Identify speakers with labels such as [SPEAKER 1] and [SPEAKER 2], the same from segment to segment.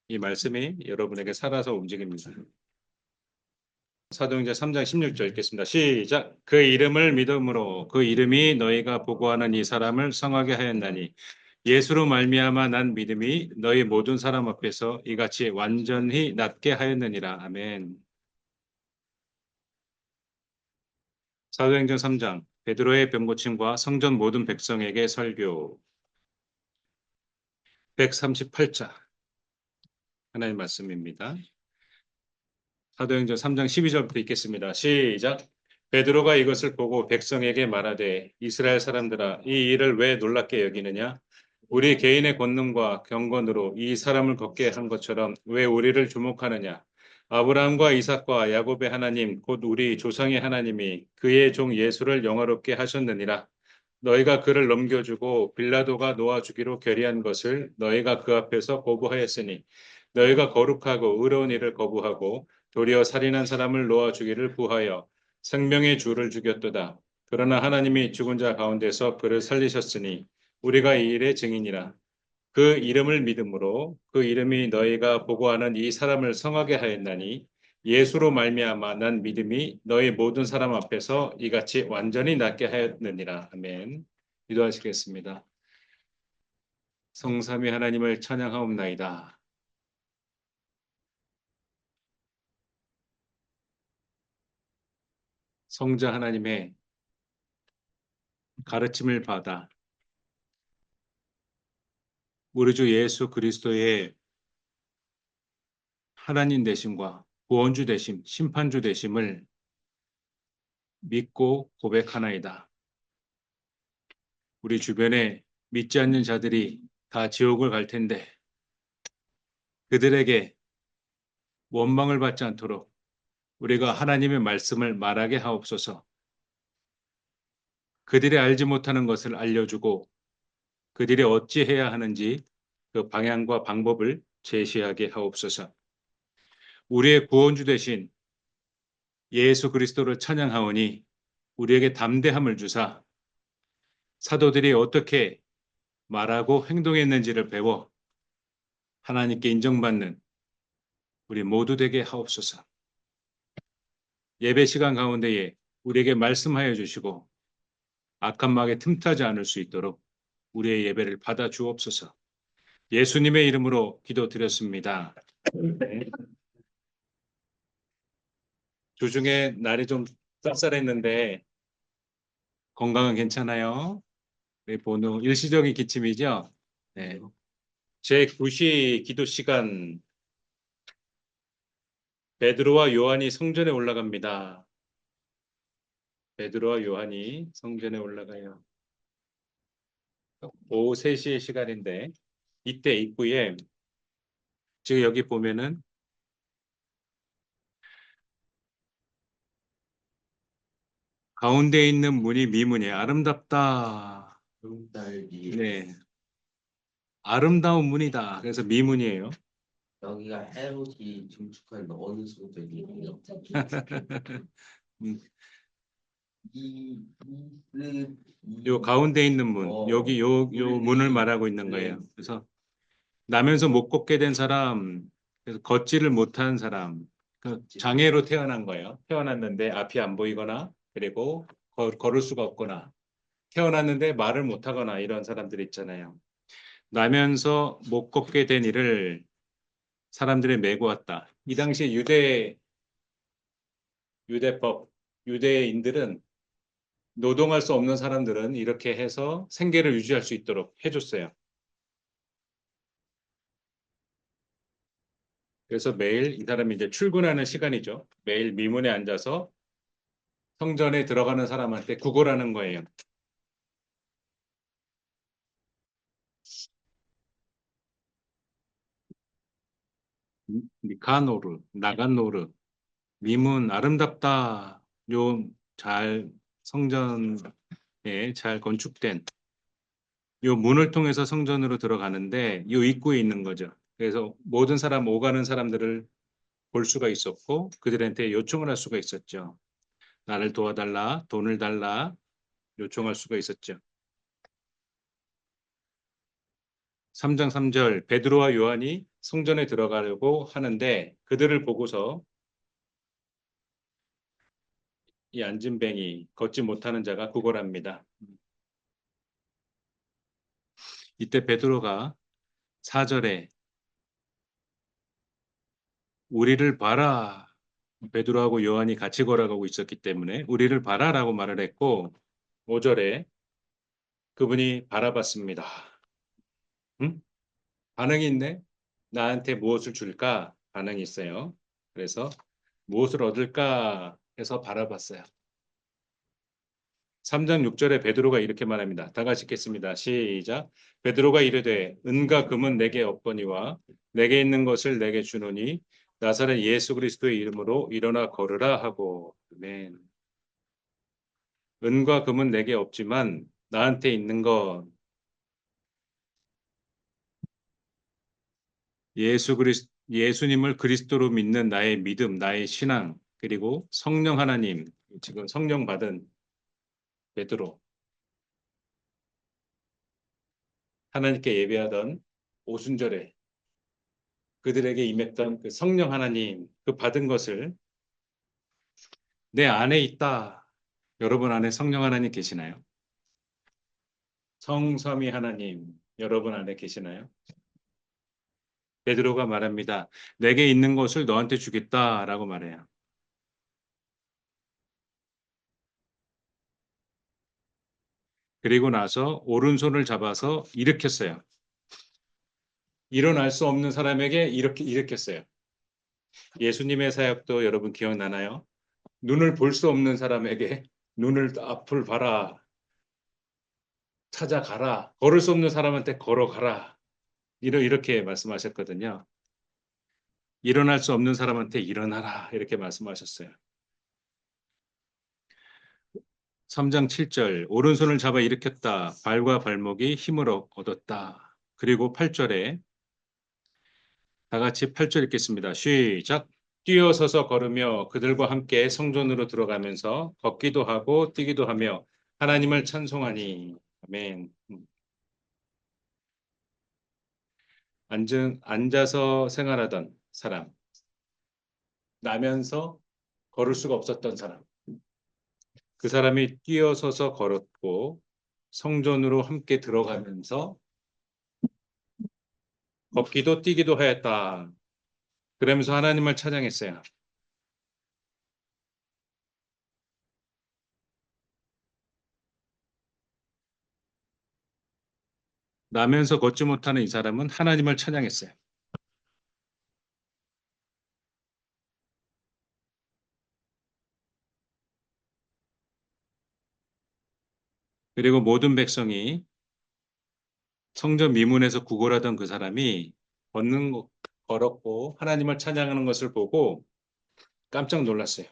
[SPEAKER 1] 이 말씀이 여러분에게 살아서 움직입니다. 사도행전 3장 16절 읽겠습니다. 시작. 그 이름을 믿음으로 그 이름이 너희가 보고하는 이 사람을 성하게 하였나니 예수로 말미암아 난 믿음이 너희 모든 사람 앞에서 이같이 완전히 낫게 하였느니라. 아멘. 사도행전 3장 베드로의 병고침과 성전 모든 백성에게 설교 138자 하나님 말씀입니다. 사도행전 3장 12절부터 읽겠습니다. 시작. 베드로가 이것을 보고 백성에게 말하되 이스라엘 사람들아 이 일을 왜 놀랍게 여기느냐? 우리 개인의 권능과 경건으로 이 사람을 걷게 한 것처럼 왜 우리를 주목하느냐? 아브라함과 이삭과 야곱의 하나님 곧 우리 조상의 하나님이 그의 종 예수를 영화롭게 하셨느니라. 너희가 그를 넘겨주고 빌라도가 놓아주기로 결의한 것을 너희가 그 앞에서 거부하였으니 너희가 거룩하고 의로운 일을 거부하고 도리어 살인한 사람을 놓아주기를 구하여 생명의 주를 죽였도다. 그러나 하나님이 죽은 자 가운데서 그를 살리셨으니 우리가 이 일의 증인이라. 그 이름을 믿음으로 그 이름이 너희가 보고하는 이 사람을 성하게 하였나니 예수로 말미암아 난 믿음이 너희 모든 사람 앞에서 이같이 완전히 낫게 하였느니라. 아멘. 기도하시겠습니다. 성삼위 하나님을 찬양하옵나이다. 성자 하나님의 가르침을 받아 우리 주 예수 그리스도의 하나님 되심과 구원주 되심, 심판주 되심을 믿고 고백하나이다. 우리 주변에 믿지 않는 자들이 다 지옥을 갈 텐데 그들에게 원망을 받지 않도록 우리가 하나님의 말씀을 말하게 하옵소서. 그들이 알지 못하는 것을 알려주고 그들이 어찌해야 하는지 그 방향과 방법을 제시하게 하옵소서. 우리의 구원주 되신 예수 그리스도를 찬양하오니 우리에게 담대함을 주사 사도들이 어떻게 말하고 행동했는지를 배워 하나님께 인정받는 우리 모두 되게 하옵소서. 예배 시간 가운데에 우리에게 말씀하여 주시고 악한 마귀에 틈타지 않을 수 있도록 우리의 예배를 받아 주옵소서. 예수님의 이름으로 기도드렸습니다. 네. 주중에 날이 좀 쌀쌀했는데 건강은 괜찮아요. 네, 번호 일시적인 기침이죠. 네. 제 9시 기도 시간 베드로와 요한이 성전에 올라갑니다. 베드로와 요한이 성전에 올라가요. 오후 3시의 시간인데 이때 입구에 지금 여기 보면은 가운데 있는 문이 미문이에요. 아름답다.
[SPEAKER 2] 딸기
[SPEAKER 1] 네. 아름다운 문이다. 그래서 미문이에요.
[SPEAKER 2] 여기가 헤롯이 증축한 어느 소들이에요?
[SPEAKER 1] 음,
[SPEAKER 2] 이 이스
[SPEAKER 1] 요 가운데 있는 문, 여기 요 문을
[SPEAKER 2] 이
[SPEAKER 1] 말하고 있는 거예요. 그래서 나면서 못 걷게 된 사람, 그래서 걷지를 못한 사람, 그 장애로 태어난 거예요. 태어났는데 앞이 안 보이거나 그리고 걸을 수가 없거나 태어났는데 말을 못하거나 이런 사람들 있잖아요. 나면서 못 걷게 된 이를 사람들이 메고 왔다. 이 당시 유대법, 유대인들은 노동할 수 없는 사람들은 이렇게 해서 생계를 유지할 수 있도록 해줬어요. 그래서 매일 이 사람이 이제 출근하는 시간이죠. 매일 미문에 앉아서 성전에 들어가는 사람한테 구걸하는 거예요. 니카노르, 나간노르, 미문 아름답다. 요 잘 성전에 잘 건축된 요 문을 통해서 성전으로 들어가는데 요 입구에 있는 거죠. 그래서 모든 사람 오가는 사람들을 볼 수가 있었고 그들한테 요청을 할 수가 있었죠. 나를 도와달라, 돈을 달라 요청할 수가 있었죠. 3장 3절 베드로와 요한이 성전에 들어가려고 하는데 그들을 보고서 이 안진뱅이 걷지 못하는 자가 구걸합니다. 이때 베드로가 4절에 우리를 봐라. 베드로하고 요한이 같이 걸어가고 있었기 때문에 우리를 봐라라고 말을 했고 5절에 그분이 바라봤습니다. 응? 반응이 있네. 나한테 무엇을 줄까? 반응이 있어요. 그래서 무엇을 얻을까 해서 바라봤어요. 3장 6절에 베드로가 이렇게 말합니다. 다 같이 읽겠습니다. 시작. 베드로가 이르되 은과 금은 내게 없거니와 내게 있는 것을 내게 주노니 나사렛 예수 그리스도의 이름으로 일어나 걸으라 하고. 아멘. 은과 금은 내게 없지만 나한테 있는 것 예수님을 그리스도로 믿는 나의 믿음, 나의 신앙, 그리고 성령 하나님, 지금 성령 받은 베드로, 하나님께 예배하던 오순절에 그들에게 임했던 그 성령 하나님, 그 받은 것을 내 안에 있다. 여러분 안에 성령 하나님 계시나요? 성삼위 하나님, 여러분 안에 계시나요? 베드로가 말합니다. 내게 있는 것을 너한테 주겠다라고 말해요. 그리고 나서 오른손을 잡아서 일으켰어요. 일어날 수 없는 사람에게 이렇게 일으켰어요. 예수님의 사역도 여러분 기억나나요? 눈을 볼 수 없는 사람에게 눈을 앞을 봐라, 찾아가라, 걸을 수 없는 사람한테 걸어가라. 이렇게 말씀하셨거든요. 일어날 수 없는 사람한테 일어나라. 이렇게 말씀하셨어요. 3장 7절, 오른손을 잡아 일으켰다. 발과 발목이 힘을 얻었다. 그리고 8절에 다 같이 8절 읽겠습니다. 시작. 뛰어서서 걸으며 그들과 함께 성전으로 들어가면서 걷기도 하고 뛰기도 하며 하나님을 찬송하니. 아멘. 앉아서 생활하던 사람, 나면서 걸을 수가 없었던 사람. 그 사람이 뛰어서서 걸었고 성전으로 함께 들어가면서 걷기도 뛰기도 하였다. 그러면서 하나님을 찬양했어요. 나면서 걷지 못하는 이 사람은 하나님을 찬양했어요. 그리고 모든 백성이 성전 미문에서 구걸하던 그 사람이 걸었고 하나님을 찬양하는 것을 보고 깜짝 놀랐어요.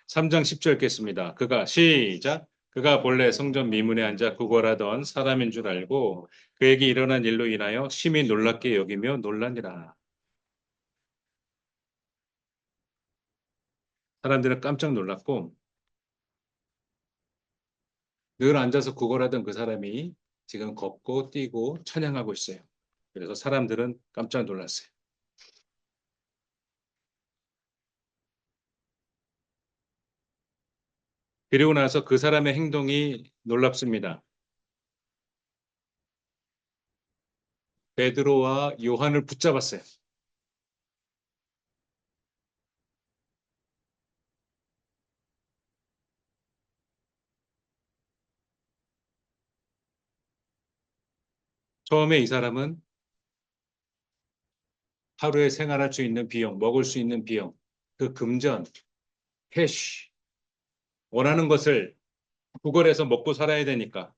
[SPEAKER 1] 3장 10절 읽겠습니다. 그가 시작. 그가 본래 성전 미문에 앉아 구걸하던 사람인 줄 알고 그에게 일어난 일로 인하여 심히 놀랍게 여기며 놀라니라. 사람들은 깜짝 놀랐고 늘 앉아서 구걸하던 그 사람이 지금 걷고 뛰고 찬양하고 있어요. 그래서 사람들은 깜짝 놀랐어요. 그리고 나서 그 사람의 행동이 놀랍습니다. 베드로와 요한을 붙잡았어요. 처음에 이 사람은 하루에 생활할 수 있는 비용, 먹을 수 있는 비용, 그 금전, 캐시, 원하는 것을 구걸해서 먹고 살아야 되니까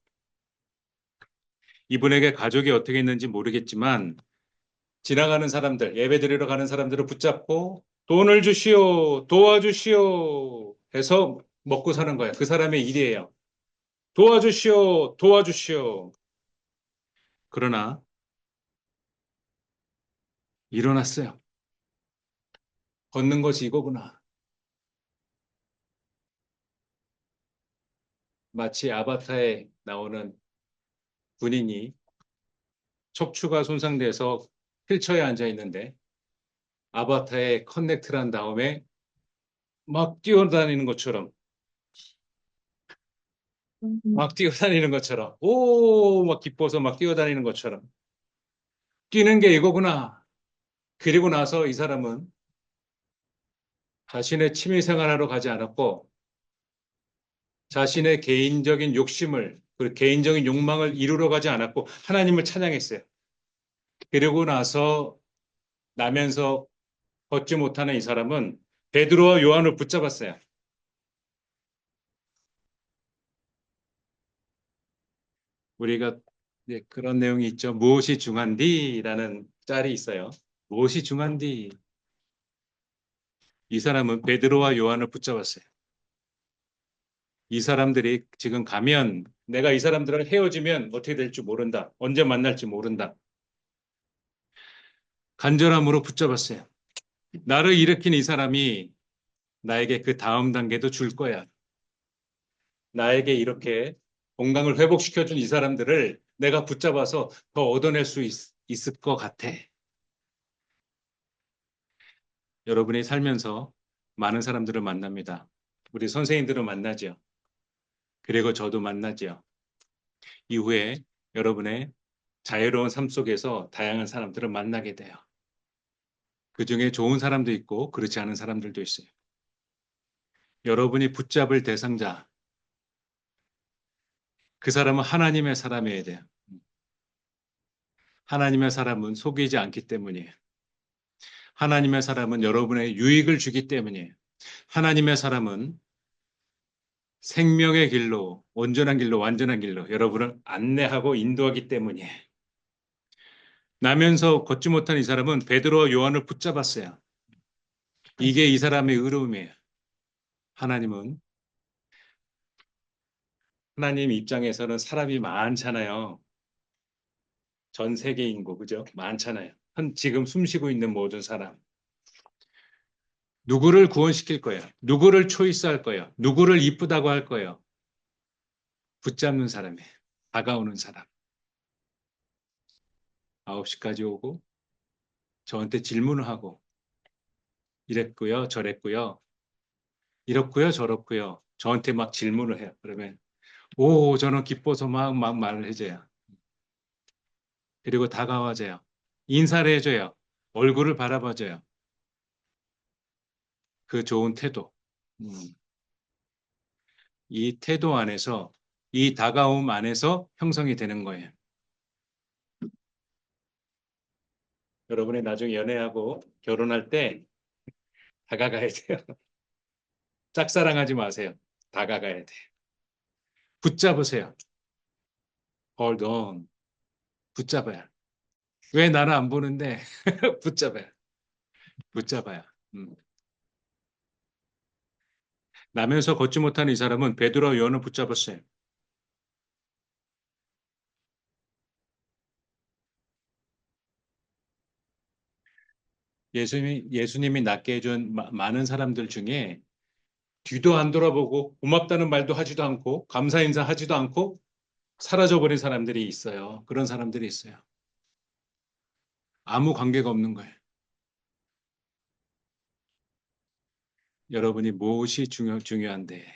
[SPEAKER 1] 이분에게 가족이 어떻게 있는지 모르겠지만 지나가는 사람들, 예배드리러 가는 사람들을 붙잡고 돈을 주시오, 도와주시오 해서 먹고 사는 거예요. 그 사람의 일이에요. 도와주시오, 도와주시오. 그러나 일어났어요. 걷는 것이 이거구나. 마치 아바타에 나오는 군인이 척추가 손상돼서 휠체어에 앉아 있는데 아바타에 커넥트를 한 다음에 막 뛰어다니는 것처럼 막 뛰어다니는 것처럼 오 막 기뻐서 막 뛰어다니는 것처럼 뛰는 게 이거구나. 그리고 나서 이 사람은 자신의 취미 생활하러 가지 않았고 자신의 개인적인 욕심을 그 개인적인 욕망을 이루러 가지 않았고 하나님을 찬양했어요. 그리고 나면서 걷지 못하는 이 사람은 베드로와 요한을 붙잡았어요. 우리가 이제 그런 내용이 있죠. 무엇이 중한디라는 짤이 있어요. 무엇이 중한디? 이 사람은 베드로와 요한을 붙잡았어요. 이 사람들이 지금 가면 내가 이 사람들을 헤어지면 어떻게 될지 모른다. 언제 만날지 모른다. 간절함으로 붙잡았어요. 나를 일으킨 이 사람이 나에게 그 다음 단계도 줄 거야. 나에게 이렇게 건강을 회복시켜준 이 사람들을 내가 붙잡아서 더 얻어낼 수 있을 것 같아. 여러분이 살면서 많은 사람들을 만납니다. 우리 선생님들을 만나죠. 그리고 저도 만나죠. 이후에 여러분의 자유로운 삶 속에서 다양한 사람들을 만나게 돼요. 그 중에 좋은 사람도 있고 그렇지 않은 사람들도 있어요. 여러분이 붙잡을 대상자, 그 사람은 하나님의 사람이어야 돼요. 하나님의 사람은 속이지 않기 때문이에요. 하나님의 사람은 여러분의 유익을 주기 때문이에요. 하나님의 사람은 생명의 길로, 온전한 길로, 완전한 길로 여러분을 안내하고 인도하기 때문이에요. 나면서 걷지 못한 이 사람은 베드로와 요한을 붙잡았어요. 이게 이 사람의 의로움이에요. 하나님은 하나님 입장에서는 사람이 많잖아요. 전 세계 인구, 그죠? 많잖아요. 지금 숨 쉬고 있는 모든 사람. 누구를 구원시킬 거예요? 누구를 초이스할 거예요? 누구를 이쁘다고 할 거예요? 붙잡는 사람이에요. 다가오는 사람. 9시까지 오고 저한테 질문을 하고 이랬고요, 저랬고요, 이렇고요, 저렇고요. 저한테 막 질문을 해요. 그러면 오, 저는 기뻐서 막 말을 해줘요. 그리고 다가와줘요. 인사를 해줘요. 얼굴을 바라봐줘요. 그 좋은 태도. 음, 이 태도 안에서, 이 다가옴 안에서 형성이 되는 거예요. 여러분이 나중에 연애하고 결혼할 때 다가가야 돼요. 짝사랑하지 마세요. 다가가야 돼. 붙잡으세요. Hold on. 붙잡아요. 왜 나는 안 보는데? 붙잡아요. 붙잡아요. 음. 나면서 걷지 못하는 이 사람은 베드로와 요한을 붙잡았어요. 예수님이 낫게 해준 많은 사람들 중에 뒤도 안 돌아보고 고맙다는 말도 하지도 않고 감사 인사하지도 않고 사라져버린 사람들이 있어요. 그런 사람들이 있어요. 아무 관계가 없는 거예요. 여러분이 무엇이 중요한데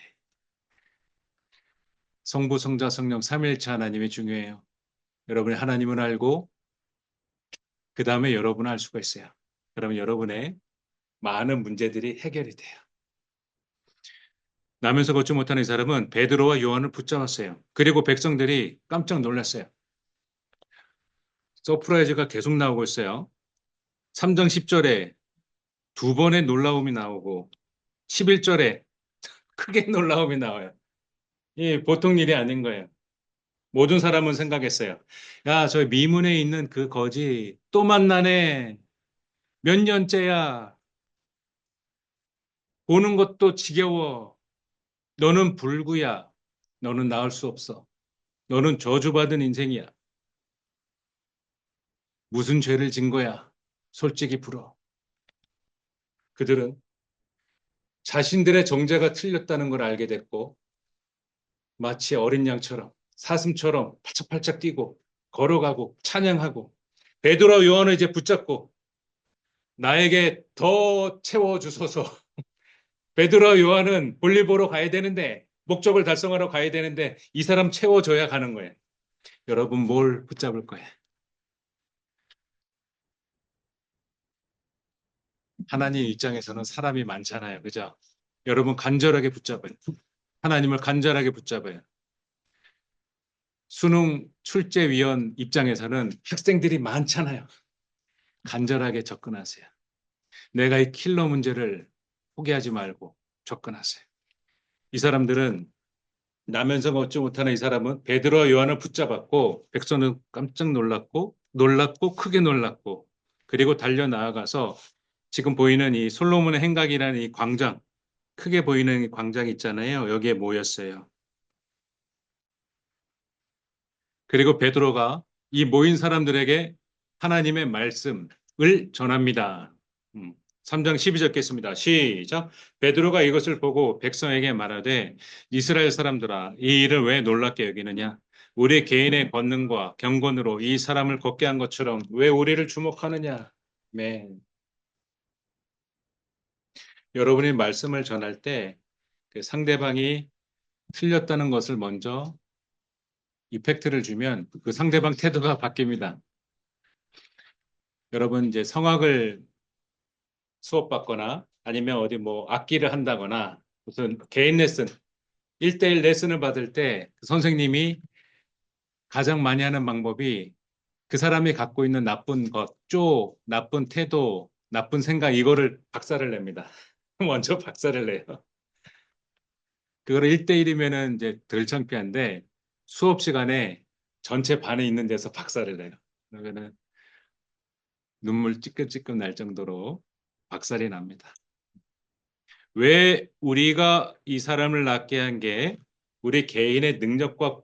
[SPEAKER 1] 성부, 성자, 성령, 삼위일체 하나님이 중요해요. 여러분이 하나님을 알고 그 다음에 여러분을 알 수가 있어요. 그러면 여러분의 많은 문제들이 해결이 돼요. 나면서 걷지 못하는 이 사람은 베드로와 요한을 붙잡았어요. 그리고 백성들이 깜짝 놀랐어요. 서프라이즈가 계속 나오고 있어요. 3장 10절에 두 번의 놀라움이 나오고 11절에 크게 놀라움이 나와요. 이 보통 일이 아닌 거예요. 모든 사람은 생각했어요. 야, 저 미문에 있는 그 거지 또 만나네. 몇 년째야. 보는 것도 지겨워. 너는 불구야. 너는 나을 수 없어. 너는 저주받은 인생이야. 무슨 죄를 진 거야? 솔직히 불어. 그들은 자신들의 정죄가 틀렸다는 걸 알게 됐고 마치 어린 양처럼 사슴처럼 팔짝팔짝 뛰고 걸어가고 찬양하고 베드로와 요한을 이제 붙잡고 나에게 더 채워주소서. 베드로와 요한은 볼일 보러 가야 되는데 목적을 달성하러 가야 되는데 이 사람 채워줘야 가는 거예요. 여러분 뭘 붙잡을 거예요? 하나님 입장에서는 사람이 많잖아요. 그죠? 여러분 간절하게 붙잡아요. 하나님을 간절하게 붙잡아요. 수능 출제위원 입장에서는 학생들이 많잖아요. 간절하게 접근하세요. 내가 이 킬러 문제를 포기하지 말고 접근하세요. 이 사람들은 나면서 먹지 못하는 이 사람은 베드로와 요한을 붙잡았고 백성은 깜짝 놀랐고 크게 놀랐고 그리고 달려 나아가서 지금 보이는 이 솔로몬의 행각이라는 이 광장 크게 보이는 이 광장 있잖아요. 여기에 모였어요. 그리고 베드로가 이 모인 사람들에게 하나님의 말씀을 전합니다. 3장 12절 겠습니다. 시작. 베드로가 이것을 보고 백성에게 말하되 이스라엘 사람들아 이 일을 왜 놀랍게 여기느냐? 우리 개인의 권능과 경건으로 이 사람을 걷게 한 것처럼 왜 우리를 주목하느냐? 맨. 여러분이 말씀을 전할 때 그 상대방이 틀렸다는 것을 먼저 이펙트를 주면 그 상대방 태도가 바뀝니다. 여러분 이제 성악을 수업받거나 아니면 어디 뭐 악기를 한다거나 무슨 개인 레슨, 1대1 레슨을 받을 때 그 선생님이 가장 많이 하는 방법이 그 사람이 갖고 있는 나쁜 것, 나쁜 태도, 나쁜 생각 이거를 박살을 냅니다. 먼저 박살을 내요. 그거를 1대1이면은 이제 덜 창피한데 수업 시간에 전체 반에 있는 데서 박살을 내요. 그러면은 눈물 찌끔찌끔 날 정도로 박살이 납니다. 왜 우리가 이 사람을 낳게 한 게 우리 개인의 능력과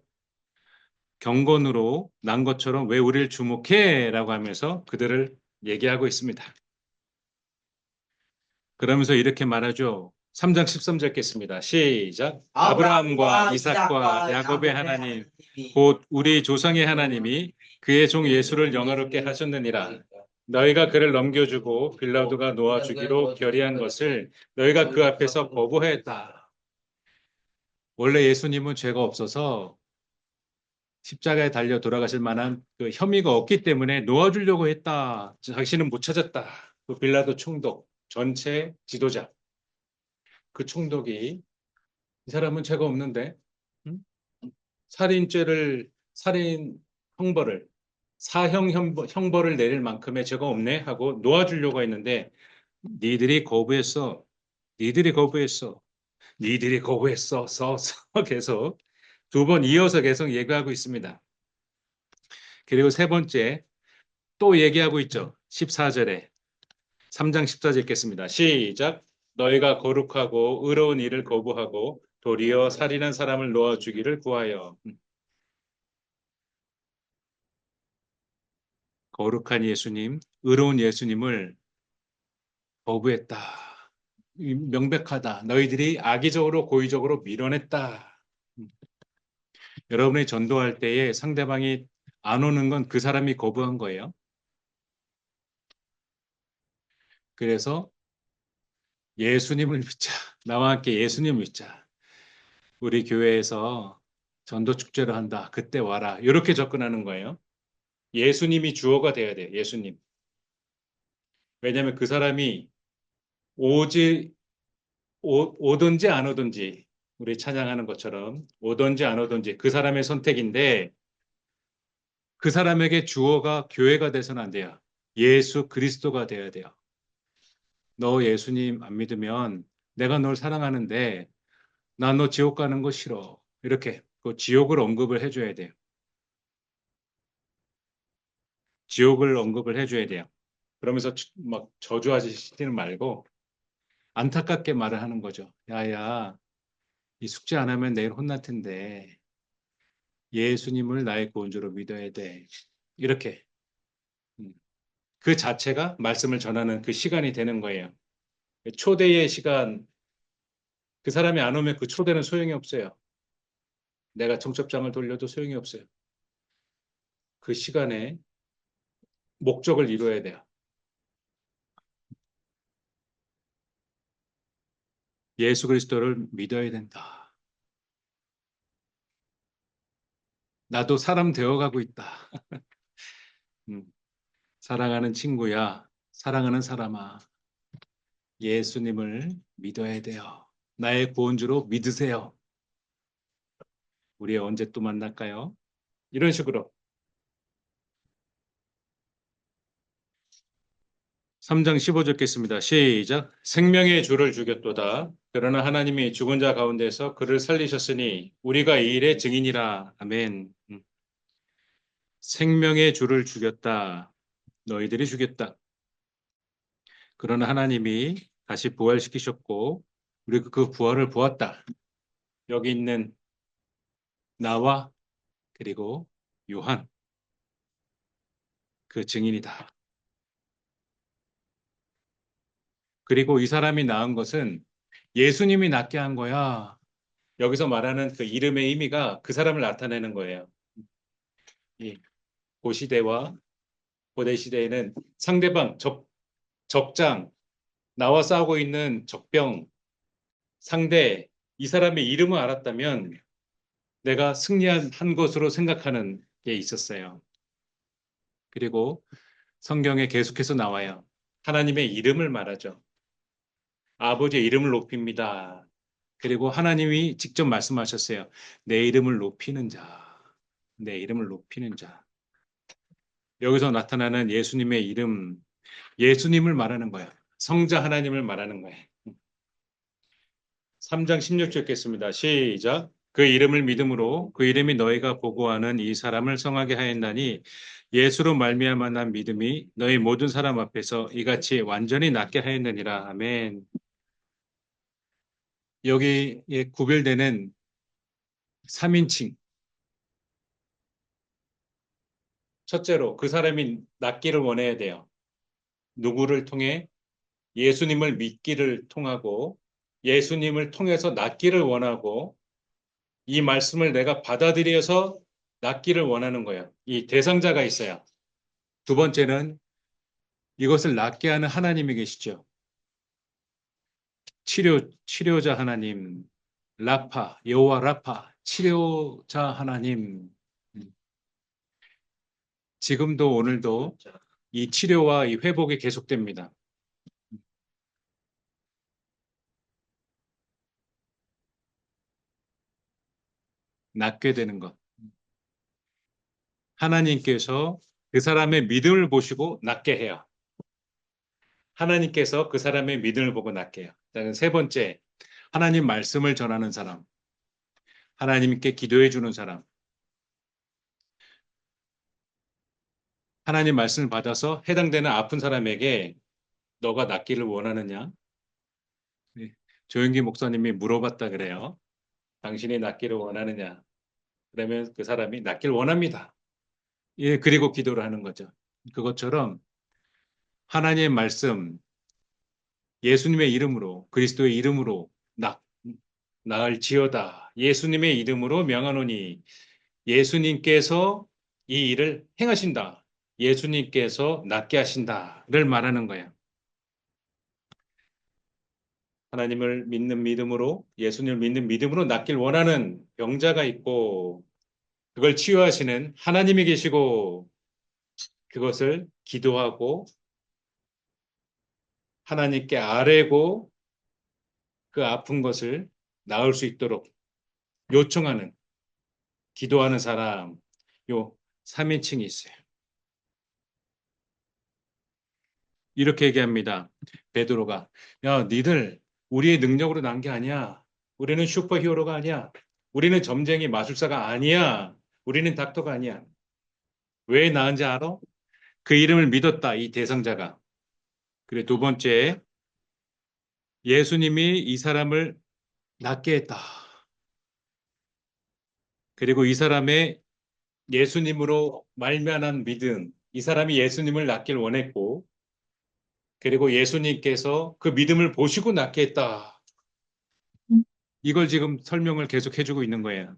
[SPEAKER 1] 경건으로 난 것처럼 왜 우리를 주목해? 라고 하면서 그들을 얘기하고 있습니다. 그러면서 이렇게 말하죠. 3장 13절 겠습니다. 시작. 아브라함과 이삭과 야곱의 하나님, 곧 우리 조상의 하나님이 그의 종 예수를 영화롭게 하셨느니라. 너희가 그를 넘겨주고 빌라도가 놓아주기로 결의한 것을 너희가 그 앞에서 거부하였다. 원래 예수님은 죄가 없어서 십자가에 달려 돌아가실 만한 그 혐의가 없기 때문에 놓아주려고 했다. 당신은 못 찾았다. 그 빌라도 총독, 전체 지도자. 그 총독이 이 사람은 죄가 없는데 응? 살인 형벌을 형벌을 내릴 만큼의 죄가 없네 하고 놓아주려고 했는데 니들이 거부했어. 니들이 거부했어. 니들이 거부했어. 계속 2번 이어서 계속 얘기하고 있습니다. 그리고 세 번째 또 얘기하고 있죠. 14절에 3장 14절 읽겠습니다. 시작. 너희가 거룩하고 의로운 일을 거부하고 도리어 살인한 사람을 놓아주기를 구하여. 거룩한 예수님, 의로운 예수님을 거부했다. 명백하다. 너희들이 악의적으로 고의적으로 밀어냈다. 여러분이 전도할 때에 상대방이 안 오는 건 그 사람이 거부한 거예요. 그래서 예수님을 믿자. 나와 함께 예수님을 믿자. 우리 교회에서 전도 축제를 한다. 그때 와라. 이렇게 접근하는 거예요. 예수님이 주어가 돼야 돼요. 예수님. 왜냐하면 그 사람이 오지 오든지 안 오든지 우리 찬양하는 것처럼 오든지 안 오든지 그 사람의 선택인데 그 사람에게 주어가 교회가 돼서는 안 돼요. 예수 그리스도가 돼야 돼요. 너 예수님 안 믿으면 내가 널 사랑하는데 나 너 지옥 가는 거 싫어. 이렇게 그 지옥을 언급을 해줘야 돼요. 지옥을 언급을 해줘야 돼요. 그러면서 막 저주하시지는 말고 안타깝게 말을 하는 거죠. 야야, 이 숙제 안 하면 내일 혼날 텐데 예수님을 나의 구원주로 믿어야 돼. 이렇게 음. 그 자체가 말씀을 전하는 그 시간이 되는 거예요. 초대의 시간, 그 사람이 안 오면 그 초대는 소용이 없어요. 내가 청첩장을 돌려도 소용이 없어요. 그 시간에 목적을 이루어야 돼요. 예수 그리스도를 믿어야 된다. 나도 사람 되어가고 있다. 음, 사랑하는 친구야, 사랑하는 사람아, 예수님을 믿어야 돼요. 나의 구원주로 믿으세요. 우리 언제 또 만날까요? 이런 식으로 3장 15절 겠습니다. 시작. 생명의 주를 죽였도다. 그러나 하나님이 죽은 자 가운데서 그를 살리셨으니 우리가 이 일의 증인이라. 아멘. 생명의 주를 죽였다. 너희들이 죽였다. 그러나 하나님이 다시 부활시키셨고 우리가 그 부활을 보았다. 여기 있는 나와 그리고 요한 그 증인이다. 그리고 이 사람이 낳은 것은 예수님이 낳게 한 거야. 여기서 말하는 그 이름의 의미가 그 사람을 나타내는 거예요. 이 고시대와 고대 시대에는 상대방 적장 나와 싸우고 있는 적병 상대 이 사람의 이름을 알았다면 내가 승리한 한 것으로 생각하는 게 있었어요. 그리고 성경에 계속해서 나와요. 하나님의 이름을 말하죠. 아버지의 이름을 높입니다. 그리고 하나님이 직접 말씀하셨어요. 내 이름을 높이는 자, 내 이름을 높이는 자. 여기서 나타나는 예수님의 이름, 예수님을 말하는 거야. 성자 하나님을 말하는 거야. 3장 16절 읽겠습니다. 시작. 그 이름을 믿음으로 그 이름이 너희가 보고하는 이 사람을 성하게 하였나니 예수로 말미암아 난 믿음이 너희 모든 사람 앞에서 이같이 완전히 낫게 하였느니라. 아멘. 여기에 구별되는 3인칭. 첫째로 그 사람이 낫기를 원해야 돼요. 누구를 통해? 예수님을 믿기를 통하고 예수님을 통해서 낫기를 원하고 이 말씀을 내가 받아들여서 낫기를 원하는 거예요. 이 대상자가 있어요. 두 번째는 이것을 낫게 하는 하나님이 계시죠. 치료자 하나님, 라파, 여호와 라파, 치료자 하나님. 지금도 오늘도 이 치료와 이 회복이 계속됩니다. 낫게 되는 것. 하나님께서 그 사람의 믿음을 보시고 낫게 해요. 하나님께서 그 사람의 믿음을 보고 낫게 해요. 세 번째, 하나님 말씀을 전하는 사람. 하나님께 기도해 주는 사람. 하나님 말씀을 받아서 해당되는 아픈 사람에게 너가 낫기를 원하느냐? 네. 조영기 목사님이 물어봤다 그래요. 당신이 낫기를 원하느냐? 그러면 그 사람이 낫기를 원합니다. 예, 그리고 기도를 하는 거죠. 그것처럼 하나님의 말씀, 예수님의 이름으로, 그리스도의 이름으로 나을지어다. 예수님의 이름으로 명하노니 예수님께서 이 일을 행하신다. 예수님께서 낫게 하신다를 말하는 거예요. 하나님을 믿는 믿음으로, 예수님을 믿는 믿음으로 낫길 원하는 병자가 있고 그걸 치유하시는 하나님이 계시고 그것을 기도하고 하나님께 아뢰고 그 아픈 것을 나을 수 있도록 요청하는 기도하는 사람 요 3인칭이 있어요. 이렇게 얘기합니다. 베드로가 야 니들 우리의 능력으로 난 게 아니야. 우리는 슈퍼히어로가 아니야. 우리는 점쟁이 마술사가 아니야. 우리는 닥터가 아니야. 왜 나은지 알아? 그 이름을 믿었다. 이 대상자가. 그리고 두 번째 예수님이 이 사람을 낫게 했다. 그리고 이 사람의 예수님으로 말미암은 믿음, 이 사람이 예수님을 낫길 원했고, 그리고 예수님께서 그 믿음을 보시고 낫게 했다. 이걸 지금 설명을 계속 해주고 있는 거예요.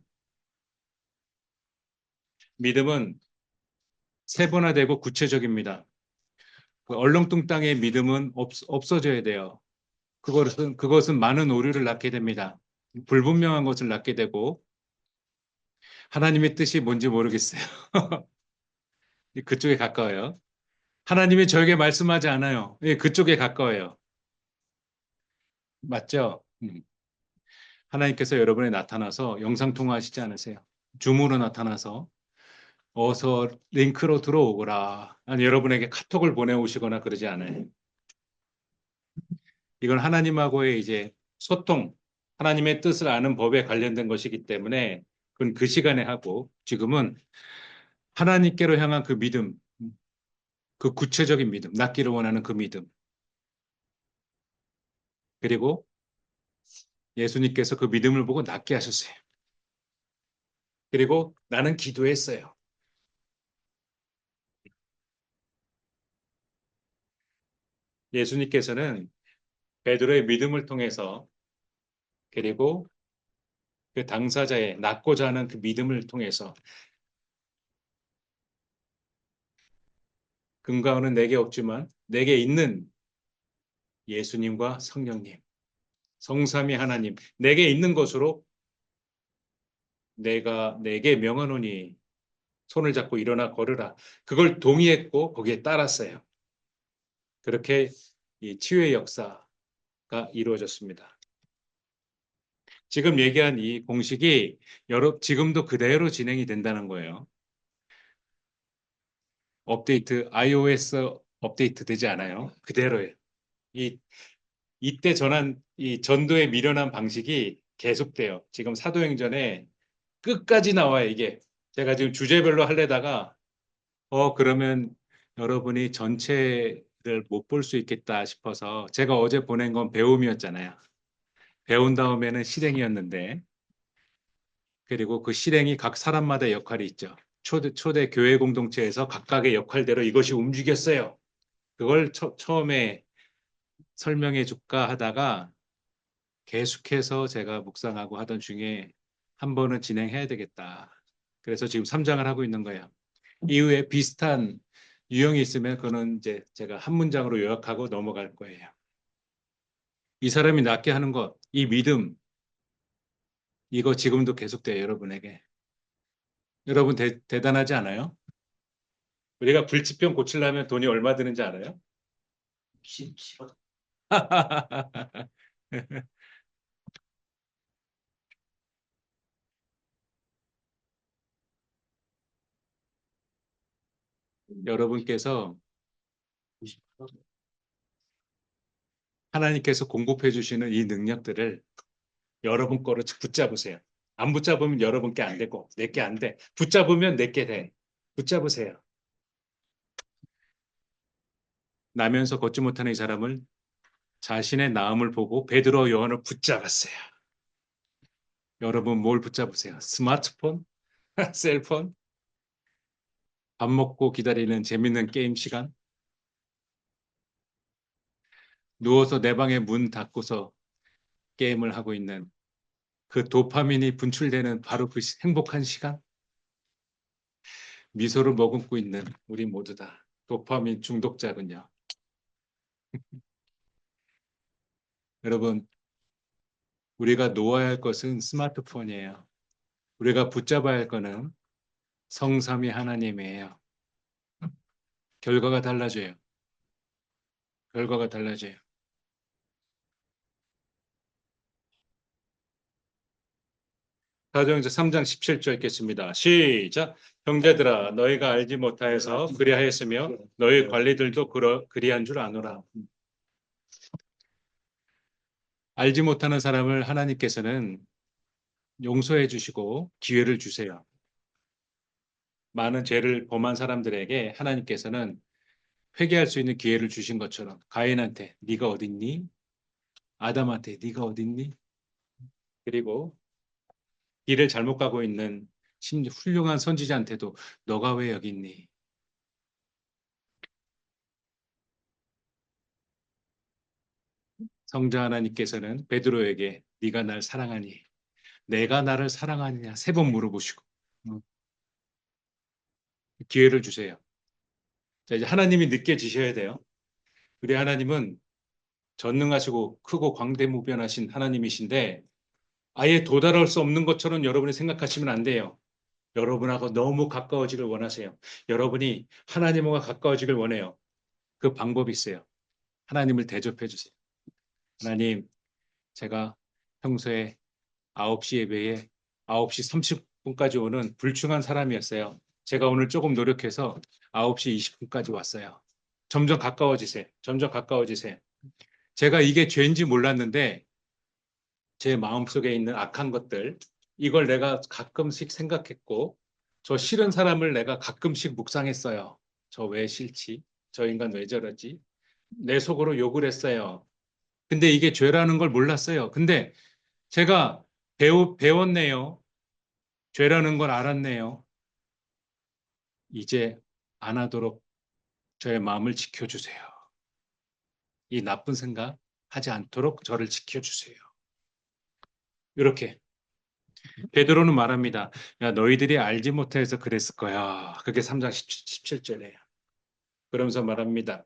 [SPEAKER 1] 믿음은 세분화되고 구체적입니다. 그 얼렁뚱땅의 믿음은 없어져야 돼요. 그것은 많은 오류를 낳게 됩니다. 불분명한 것을 낳게 되고 하나님의 뜻이 뭔지 모르겠어요. 그쪽에 가까워요. 하나님이 저에게 말씀하지 않아요. 예, 그쪽에 가까워요. 맞죠? 하나님께서 여러분에 나타나서 영상통화하시지 않으세요? 줌으로 나타나서 어서 링크로 들어오거라. 아니, 여러분에게 카톡을 보내오시거나 그러지 않아요. 이건 하나님하고의 이제 소통, 하나님의 뜻을 아는 법에 관련된 것이기 때문에 그건 그 시간에 하고 지금은 하나님께로 향한 그 믿음, 그 구체적인 믿음, 낫기를 원하는 그 믿음. 그리고 예수님께서 그 믿음을 보고 낫게 하셨어요. 그리고 나는 기도했어요. 예수님께서는 베드로의 믿음을 통해서 그리고 그 당사자의 낫고자 하는 그 믿음을 통해서 근거는 내게 없지만 내게 있는 예수님과 성령님, 성삼위 하나님, 내게 있는 것으로 내게 명하노니 손을 잡고 일어나 걸으라. 그걸 동의했고 거기에 따랐어요. 그렇게 이 치유의 역사가 이루어졌습니다. 지금 얘기한 이 공식이 지금도 그대로 진행이 된다는 거예요. iOS 업데이트 되지 않아요. 그대로예요. 이, 이때 이 전도에 미련한 방식이 계속돼요. 지금 사도행전에 끝까지 나와요, 이게. 제가 지금 주제별로 하려다가, 그러면 여러분이 전체를 못 볼 수 있겠다 싶어서 제가 어제 보낸 건 배움이었잖아요. 배운 다음에는 실행이었는데, 그리고 그 실행이 각 사람마다 역할이 있죠. 초대 교회 공동체에서 각각의 역할대로 이것이 움직였어요. 그걸 처음에 설명해 줄까 하다가 계속해서 제가 묵상하고 하던 중에 한 번은 진행해야 되겠다. 그래서 지금 3장을 하고 있는 거예요. 이후에 비슷한 유형이 있으면 그거는 이제 제가 한 문장으로 요약하고 넘어갈 거예요. 이 사람이 낫게 하는 것, 이 믿음, 이거 지금도 계속돼요, 여러분에게. 여러분 대단하지 않아요? 우리가 불치병 고치려면 돈이 얼마 드는지 알아요?
[SPEAKER 2] 17억.
[SPEAKER 1] 여러분께서
[SPEAKER 2] 98억.
[SPEAKER 1] 하나님께서 공급해 주시는 이 능력들을 여러분 거로 붙잡으세요. 안 붙잡으면 여러분께 안 되고 내게 안 돼. 붙잡으면 내게 돼. 붙잡으세요. 나면서 걷지 못하는 이 사람을 자신의 나음을 보고 베드로 요한을 붙잡았어요. 여러분 뭘 붙잡으세요? 스마트폰? 셀폰? 밥 먹고 기다리는 재밌는 게임 시간? 누워서 내 방에 문 닫고서 게임을 하고 있는 그 도파민이 분출되는 바로 그 행복한 시간? 미소를 머금고 있는 우리 모두 다 도파민 중독자군요. 여러분, 우리가 놓아야 할 것은 스마트폰이에요. 우리가 붙잡아야 할 것은 성삼위 하나님이에요. 결과가 달라져요. 결과가 달라져요. 사도행전 3장 17절 읽겠습니다. 시작. 형제들아 너희가 알지 못하여서 그리하였으며 너희 관리들도 그리한 줄 아노라. 알지 못하는 사람을 하나님께서는 용서해 주시고 기회를 주세요. 많은 죄를 범한 사람들에게 하나님께서는 회개할 수 있는 기회를 주신 것처럼 가인한테 네가 어딨니? 아담한테 네가 어딨니? 그리고 길을 잘못 가고 있는 훌륭한 선지자한테도 너가 왜 여기 있니? 성자 하나님께서는 베드로에게 네가 날 사랑하니? 내가 나를 사랑하느냐? 세 번 물어보시고 기회를 주세요. 자, 이제 하나님이 느껴지셔야 돼요. 우리 하나님은 전능하시고 크고 광대무변하신 하나님이신데 아예 도달할 수 없는 것처럼 여러분이 생각하시면 안 돼요. 여러분하고 너무 가까워지길 원하세요. 여러분이 하나님과 가까워지길 원해요. 그 방법이 있어요. 하나님을 대접해 주세요. 하나님, 제가 평소에 9시 예배에 9시 30분까지 오는 불충한 사람이었어요. 제가 오늘 조금 노력해서 9시 20분까지 왔어요. 점점 가까워지세요. 점점 가까워지세요. 제가 이게 죄인지 몰랐는데 제 마음속에 있는 악한 것들, 이걸 내가 가끔씩 생각했고 저 싫은 사람을 내가 가끔씩 묵상했어요. 저 왜 싫지? 저 인간 왜 저러지? 내 속으로 욕을 했어요. 근데 이게 죄라는 걸 몰랐어요. 근데 제가 배웠네요. 죄라는 걸 알았네요. 이제 안 하도록 저의 마음을 지켜주세요. 이 나쁜 생각 하지 않도록 저를 지켜주세요. 이렇게 베드로는 말합니다. 야, 너희들이 알지 못해서 그랬을 거야. 그게 3장 17절이에요. 그러면서 말합니다.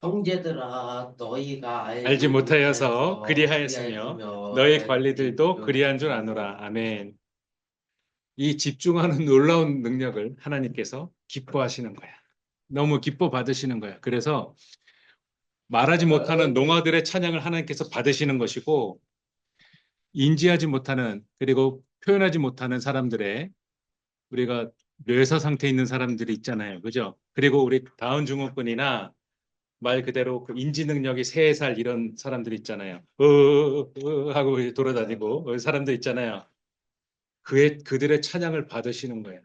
[SPEAKER 2] 형제들아 너희가
[SPEAKER 1] 알지
[SPEAKER 2] 알지
[SPEAKER 1] 못하여서
[SPEAKER 2] 못하여서
[SPEAKER 1] 그리하였으며
[SPEAKER 2] 그리하였으며
[SPEAKER 1] 너희
[SPEAKER 2] 너희
[SPEAKER 1] 관리들도 그리한 줄
[SPEAKER 2] 아노라.
[SPEAKER 1] 아노라. 아멘. 이 집중하는 놀라운 능력을 하나님께서 기뻐하시는 거야. 너무 기뻐 받으시는 거야. 그래서 말하지 못하는 농아들의 찬양을 하나님께서 받으시는 것이고 인지하지 못하는 그리고 표현하지 못하는 사람들의 우리가 뇌사 상태에 있는 사람들이 있잖아요. 그죠? 그리고 우리 다운 증후군이나 말 그대로 그 인지 능력이 3살 이런 사람들 있잖아요. 하고 돌아다니고 사람들 있잖아요. 그들의 찬양을 받으시는 거예요.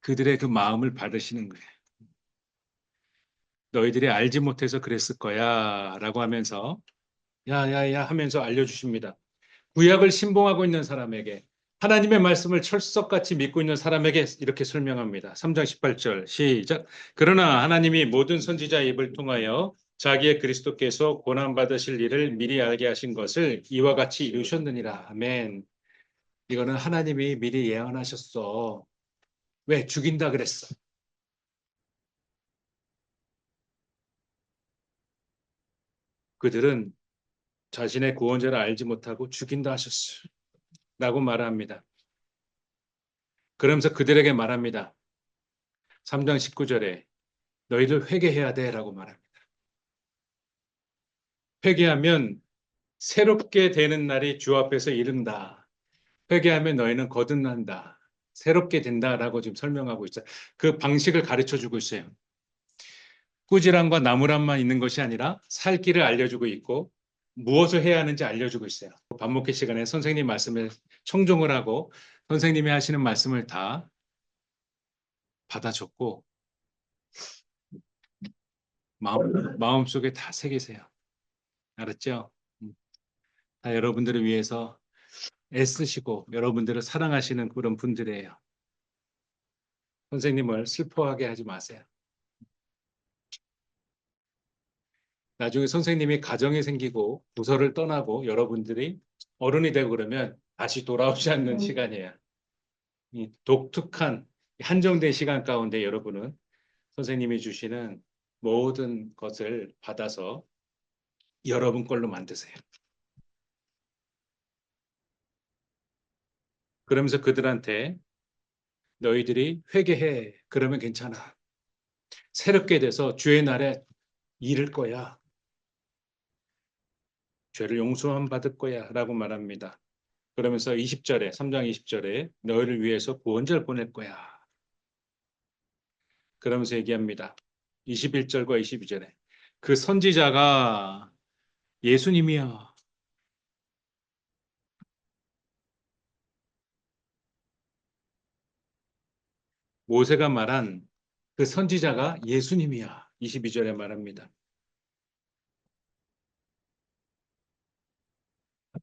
[SPEAKER 1] 그들의 그 마음을 받으시는 거예요. 너희들이 알지 못해서 그랬을 거야 라고 하면서 야야야 하면서 알려주십니다. 구약을 신봉하고 있는 사람에게 하나님의 말씀을 철석같이 믿고 있는 사람에게 이렇게 설명합니다. 3장 18절 시작. 그러나 하나님이 모든 선지자의 입을 통하여 자기의 그리스도께서 고난받으실 일을 미리 알게 하신 것을 이와 같이 이루셨느니라. 아멘. 이거는 하나님이 미리 예언하셨어. 왜? 죽인다 그랬어. 그들은 자신의 구원자를 알지 못하고 죽인다 하셨어. 라고 말합니다. 그러면서 그들에게 말합니다. 3장 19절에 너희들 회개해야 돼 라고 말합니다. 회개하면 새롭게 되는 날이 주 앞에서 이른다. 회개하면 너희는 거듭난다. 새롭게 된다라고 지금 설명하고 있어요. 그 방식을 가르쳐 주고 있어요. 꾸지람과 나무람만 있는 것이 아니라 살 길을 알려주고 있고 무엇을 해야 하는지 알려주고 있어요. 밥 먹기 시간에 선생님 말씀을 청종을 하고 선생님이 하시는 말씀을 다 받아줬고 마음속에 다 새기세요. 알았죠? 다 여러분들을 위해서 애쓰시고 여러분들을 사랑하시는 그런 분들이에요. 선생님을 슬퍼하게 하지 마세요. 나중에 선생님이 가정이 생기고 부서를 떠나고 여러분들이 어른이 되고 그러면 다시 돌아오지 않는 시간이에요. 이 독특한 한정된 시간 가운데 여러분은 선생님이 주시는 모든 것을 받아서 여러분 걸로 만드세요. 그러면서 그들한테 너희들이 회개해. 그러면 괜찮아. 새롭게 돼서 주의 날에 이를 거야. 죄를 용서함 받을 거야. 라고 말합니다. 그러면서 20절에, 3장 20절에 너희를 위해서 구원자를 보낼 거야. 그러면서 얘기합니다. 21절과 22절에 그 선지자가 예수님이야. 모세가 말한 그 선지자가 예수님이야. 22절에 말합니다.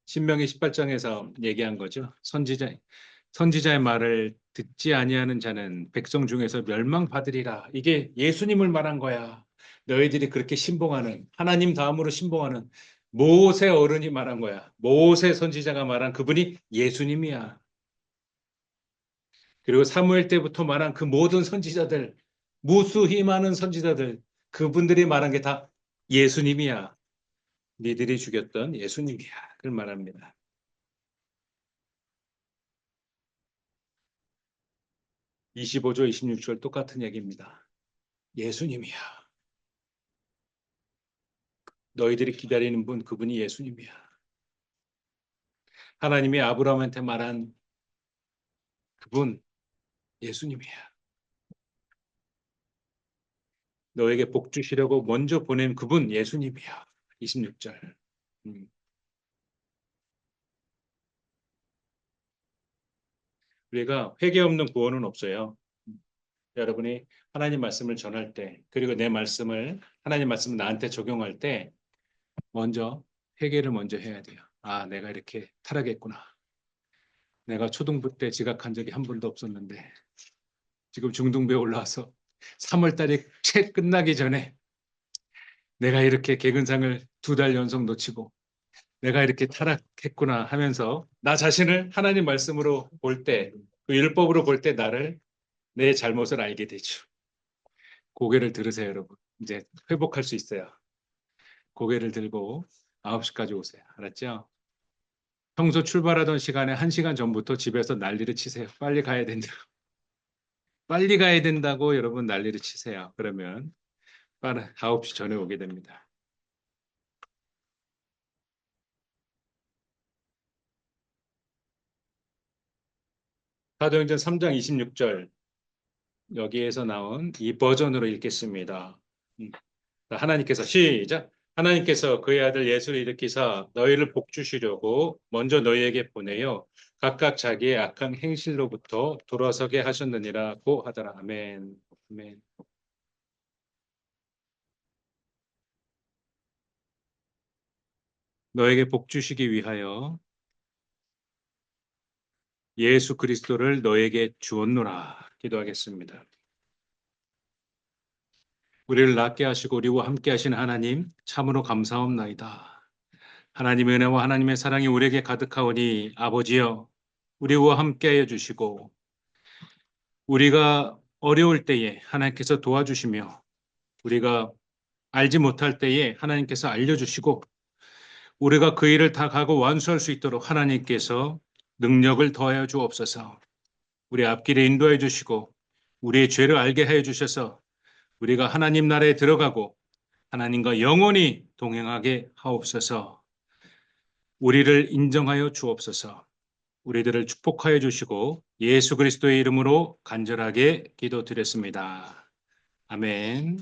[SPEAKER 1] 신명기 18장에서 얘기한 거죠. 선지자의 말을 듣지 아니하는 자는 백성 중에서 멸망받으리라. 이게 예수님을 말한 거야. 너희들이 그렇게 신봉하는 하나님 다음으로 신봉하는 모세 어른이 말한 거야. 모세 선지자가 말한 그분이 예수님이야. 그리고 사무엘 때부터 말한 그 모든 선지자들 무수히 많은 선지자들, 그분들이 말한 게 다 예수님이야. 니들이 죽였던 예수님이야. 그걸 말합니다. 25조 26절 똑같은 얘기입니다. 예수님이야. 너희들이 기다리는 분, 그분이 예수님이야. 하나님이 아브라함한테 말한 그분, 예수님이야. 너에게 복 주시려고 먼저 보낸 그분, 예수님이야. 26절. 우리가 회개 없는 구원은 없어요. 여러분이 하나님 말씀을 전할 때, 그리고 내 말씀을, 하나님 말씀을 나한테 적용할 때, 먼저 회개를 먼저 해야 돼요. 아, 내가 이렇게 타락했구나. 내가 초등부 때 지각한 적이 한 번도 없었는데, 지금 중등부에 올라와서 3월 달에 채 끝나기 전에 내가 이렇게 개근상을 2달 연속 놓치고, 내가 이렇게 타락했구나 하면서 나 자신을 하나님 말씀으로 볼 때, 그 율법으로 볼 때 나를 내 잘못을 알게 되죠. 고개를 들으세요, 여러분. 이제 회복할 수 있어요. 고개를 들고 9시까지 오세요. 알았죠? 평소 출발하던 시간에 1시간 전부터 집에서 난리를 치세요. 빨리 가야 된다. 빨리 가야 된다고 여러분 난리를 치세요. 그러면 빠른 9시 전에 오게 됩니다. 사도행전 3장 26절 여기에서 나온 이 버전으로 읽겠습니다. 하나님께서 시작. 하나님께서 그의 아들 예수를 일으키사 너희를 복주시려고 먼저 너희에게 보내요. 각각 자기의 악한 행실로부터 돌아서게 하셨느니라고 하더라. 아멘. 아멘. 너에게 복주시기 위하여 예수 그리스도를 너에게 주었노라. 기도하겠습니다. 우리를 낫게 하시고 우리와 함께 하신 하나님 참으로 감사옵나이다. 하나님의 은혜와 하나님의 사랑이 우리에게 가득하오니 아버지여 우리와 함께하여 주시고 우리가 어려울 때에 하나님께서 도와주시며 우리가 알지 못할 때에 하나님께서 알려주시고 우리가 그 일을 다 가고 완수할 수 있도록 하나님께서 능력을 더하여 주옵소서. 우리 앞길에 인도해 주시고 우리의 죄를 알게 해 주셔서 우리가 하나님 나라에 들어가고 하나님과 영원히 동행하게 하옵소서. 우리를 인정하여 주옵소서. 우리들을 축복하여 주시고 예수 그리스도의 이름으로 간절하게 기도드렸습니다. 아멘.